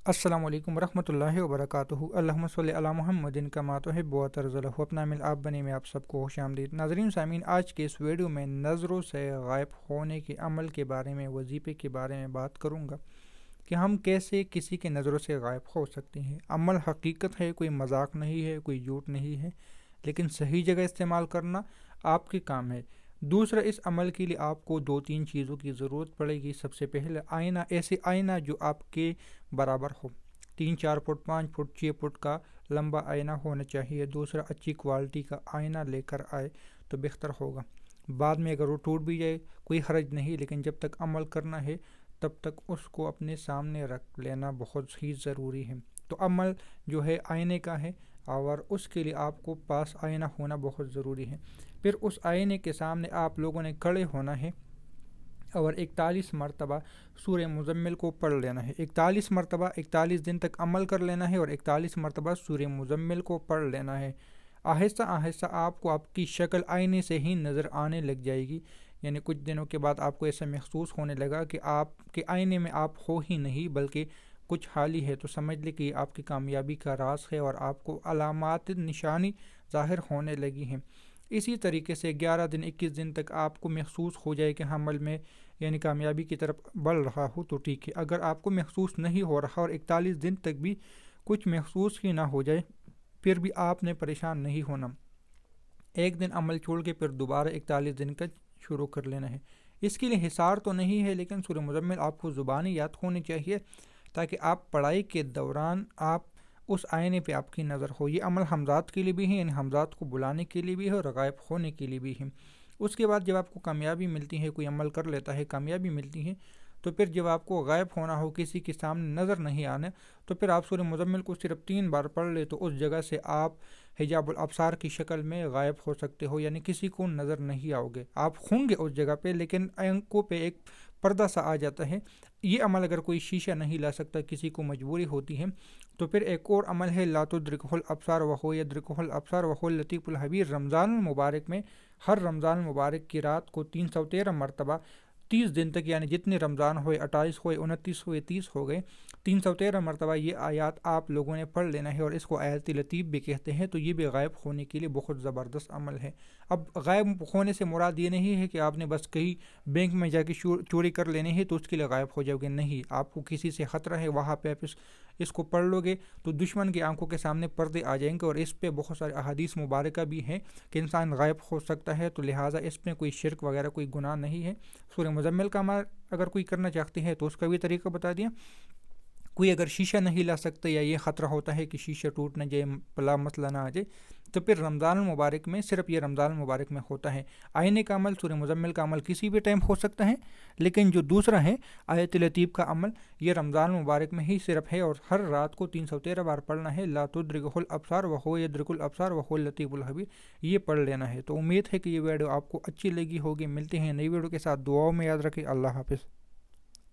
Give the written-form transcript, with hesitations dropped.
السلام علیکم ورحمۃ اللہ وبرکاتہ۔ اللہم صلی علی محمد کما تحب و ترضی۔ اپنا مل آپ بنے میں آپ سب کو خوش آمدید۔ ناظرین سامعین، آج کے اس ویڈیو میں نظروں سے غائب ہونے کے عمل کے بارے میں، وظیفے کے بارے میں بات کروں گا کہ ہم کیسے کسی کے نظروں سے غائب ہو سکتے ہیں۔ عمل حقیقت ہے، کوئی مذاق نہیں ہے، کوئی جھوٹ نہیں ہے، لیکن صحیح جگہ استعمال کرنا آپ کے کام ہے۔ دوسرا، اس عمل کے لیے آپ کو 2-3 چیزوں کی ضرورت پڑے گی۔ سب سے پہلے آئینہ، ایسے آئینہ جو آپ کے برابر ہو، 3-4 فٹ 5 فٹ 6 فٹ کا لمبا آئینہ ہونا چاہیے۔ دوسرا، اچھی کوالٹی کا آئینہ لے کر آئے تو بہتر ہوگا۔ بعد میں اگر وہ ٹوٹ بھی جائے کوئی حرج نہیں، لیکن جب تک عمل کرنا ہے تب تک اس کو اپنے سامنے رکھ لینا بہت ہی ضروری ہے۔ تو عمل جو ہے آئینے کا ہے، اور اس کے لیے آپ کو پاس آئینہ ہونا بہت ضروری ہے۔ پھر اس آئینے کے سامنے آپ لوگوں نے کھڑے ہونا ہے اور 41 مرتبہ سورہ مزمل کو پڑھ لینا ہے۔ 41 مرتبہ 41 دن تک عمل کر لینا ہے اور 41 مرتبہ سورہ مزمل کو پڑھ لینا ہے۔ آہستہ آہستہ آپ کو آپ کی شکل آئینے سے ہی نظر آنے لگ جائے گی، یعنی کچھ دنوں کے بعد آپ کو ایسا محسوس ہونے لگا کہ آپ کے آئینے میں آپ ہو ہی نہیں بلکہ کچھ حال ہی ہے، تو سمجھ لیں کہ یہ آپ کی کامیابی کا راز ہے اور آپ کو علامات نشانی ظاہر ہونے لگی ہیں۔ اسی طریقے سے 11 دن 21 دن تک آپ کو محسوس ہو جائے کہ عمل میں یعنی کامیابی کی طرف بڑھ رہا ہو تو ٹھیک ہے۔ اگر آپ کو محسوس نہیں ہو رہا اور 41 دن تک بھی کچھ محسوس ہی نہ ہو جائے، پھر بھی آپ نے پریشان نہیں ہونا۔ ایک دن عمل چھوڑ کے پھر دوبارہ 41 دن کا شروع کر لینا ہے۔ اس کے لیے حصار تو نہیں ہے، لیکن سورہ مزمل آپ کو زبانی یاد ہونی چاہیے تاکہ آپ پڑھائی کے دوران آپ اس آئینے پہ آپ کی نظر ہو۔ یہ عمل حمزات کے لیے بھی ہے، یعنی حمزات کو بلانے کے لیے بھی ہے اور غائب ہونے کے لیے بھی ہے۔ اس کے بعد جب آپ کو کامیابی ملتی ہے، کوئی عمل کر لیتا ہے، کامیابی ملتی ہے، تو پھر جب آپ کو غائب ہونا ہو، کسی کے سامنے نظر نہیں آنا، تو پھر آپ سورہ مزمل کو صرف 3 بار پڑھ لے تو اس جگہ سے آپ حجاب الابصار کی شکل میں غائب ہو سکتے ہو، یعنی کسی کو نظر نہیں آؤ گے۔ آپ ہوں گے اس جگہ پہ لیکن آنکھوں پہ ایک پردہ سا آ جاتا ہے۔ یہ عمل اگر کوئی شیشہ نہیں لا سکتا، کسی کو مجبوری ہوتی ہے، تو پھر ایک اور عمل ہے لا تدرکہ الابصار وہو یدرکہ الابصار وہو اللطیف الخبیر۔ رمضان المبارک میں ہر رمضان المبارک کی رات کو 313 مرتبہ 30 دن تک، یعنی جتنے رمضان ہوئے، 28 ہوئے، 29 ہوئے، 30 ہو گئے، 313 مرتبہ یہ آیات آپ لوگوں نے پڑھ لینا ہے، اور اس کو آیت لطیف بھی کہتے ہیں۔ تو یہ بھی غائب ہونے کے لیے بہت زبردست عمل ہے۔ اب غائب ہونے سے مراد یہ نہیں ہے کہ آپ نے بس کہیں بینک میں جا کے چوری کر لینے ہے تو اس کے لیے غائب ہو جاؤ گے، نہیں۔ آپ کو کسی سے خطرہ ہے، وہاں پہ آپ اس کو پڑھ لو گے تو دشمن کی آنکھوں کے سامنے پردے آ جائیں گے، اور اس پہ بہت سارے احادیث مبارکہ بھی ہیں کہ انسان غائب ہو سکتا ہے، تو لہٰذا اس میں کوئی شرک وغیرہ کوئی گناہ نہیں ہے۔ سورہ مزمل کا عمل اگر کوئی کرنا چاہتے ہیں تو اس کا بھی طریقہ بتا دیا۔ کوئی اگر شیشہ نہیں لا سکتا یا یہ خطرہ ہوتا ہے کہ شیشہ ٹوٹ نہ جائے، بلا مسئلہ نہ آ جائے، تو پھر رمضان المبارک میں صرف یہ رمضان المبارک میں ہوتا ہے۔ آئینے کا عمل، سورہ مزمل کا عمل کسی بھی ٹائم ہو سکتا ہے، لیکن جو دوسرا ہے آیت لطیف کا عمل، یہ رمضان المبارک میں ہی صرف ہے، اور ہر رات کو 313 بار پڑھنا ہے۔ لا تدرکہ الابصار وہو یدرک الابصار وہو اللطیف الخبیر، یہ پڑھ لینا ہے۔ تو امید ہے کہ یہ ویڈیو آپ کو اچھی لگی ہوگی۔ ملتے ہیں نئی ویڈیو کے ساتھ، دعاؤں میں یاد رکھیں۔ اللہ حافظ۔